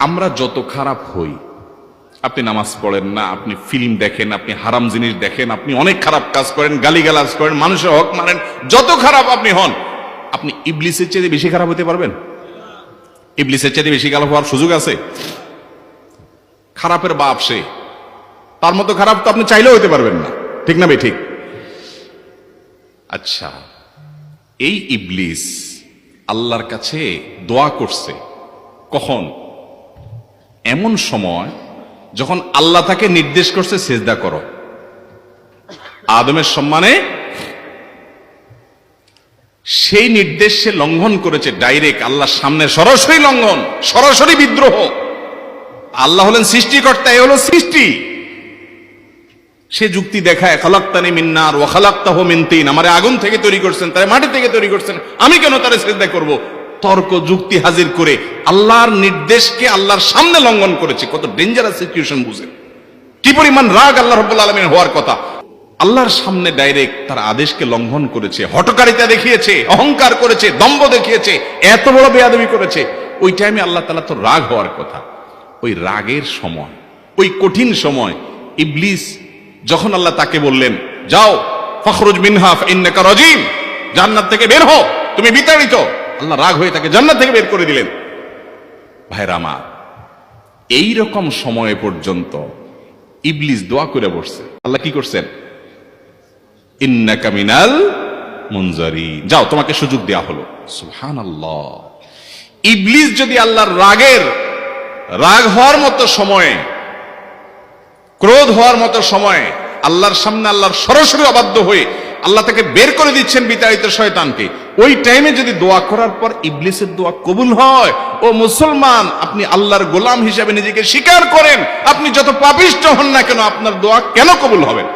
আমরা যত খারাপ হই, আপনি নামাজ পড়েন না, আপনি ফিল্ম দেখেন, আপনি হারাম জিনিস দেখেন, আপনি অনেক খারাপ কাজ করেন, গালিগালাজ করেন, মানুষের হক মানেন, যত খারাপ আপনি হন, আপনি ইবলিসের চেয়ে বেশি খারাপ হতে পারবেন? ইবলিসের চেয়ে বেশি খারাপ হওয়ার সুযোগ আছে? খারাপের বাপ সে, তার মতো খারাপ তো আপনি চাইলেও হতে পারবেন না, ঠিক না ভাই? ঠিক। আচ্ছা, এই ইবলিস আল্লাহর কাছে দোয়া করছে কখন? এমন সময় যখন আল্লাহ তাকে নির্দেশ করছে সেজদা করো। আদমের সম্মানে সেই নির্দেশ সে লঙ্ঘন করেছে, ডাইরেক্ট আল্লাহর সামনে সরাসরি লঙ্ঘন, সরাসরি বিদ্রোহ। আল্লাহ হলেন সৃষ্টিকর্তা, এ হলো সৃষ্টি। সে যুক্তি দেখায়, খালাকতানি মিন নার ওয়া খালাকতাহু মিন তিন, আমারে আগুন থেকে তৈরি করছেন, তারে মাটি থেকে তৈরি করছেন, আমি কেন তারে সিজদা করব? তর্ক যুক্তি হাজির করে আল্লাহর নির্দেশকে আল্লাহর সামনে লঙ্ঘন করেছে। কত ডেঞ্জারাস সিচুয়েশন বুঝেন, কি পরিমাণ রাগ আল্লাহ রাব্বুল আলামিন হওয়ার কথা। আল্লাহর সামনে ডাইরেক্ট তার আদেশকে লঙ্ঘন করেছে, হঠকারিতা দেখিয়েছে, অহংকার করেছে, দম্ভ দেখিয়েছে, এত বড় বেয়াদবি করেছে। ওই টাইমে আল্লাহ তাআলা তো রাগ হওয়ার কথা। ওই রাগের সময়, ওই কঠিন সময় ইবলিস যখন আল্লাহ তাকে বললেন, যাও ফখরুজ মিনহা ফাইন্নাকা রাজিম, জান্নাত থেকে বের হও, তুমি বিতাড়িত, আল্লাহ রাগ হয়ে তাকে জান্নাত থেকে বের করে দিলেন। ভাইরা আমার, এই রকম সময় পর্যন্ত ইবলিস দোয়া করে বসছে। আল্লাহ কি করছেন? ইন্নাকা মিনাল মুনজারিন, যাও তোমাকে সুযোগ দেয়া হলো। সুবহানাল্লাহ। ইবলিস যদি আল্লাহর রাগ হওয়ার মতো সময়ে, ক্রোধ হওয়ার মতো সময়ে আল্লাহর সামনে আল্লাহর সরাসরি অবাধ্য হয়ে আল্লাহ তাকে বের করে দিচ্ছেন বিতাড়িত শয়তানকে, ওই টাইমে যদি দোয়া করার পর ইবলিসের দোয়া কবুল হয়, ও মুসলমান, আপনি আল্লাহর গোলাম হিসেবে নিজেকে স্বীকার করেন, আপনি যত পাপিষ্ঠ হন না কেন, আপনার দোয়া কেন কবুল হবে না?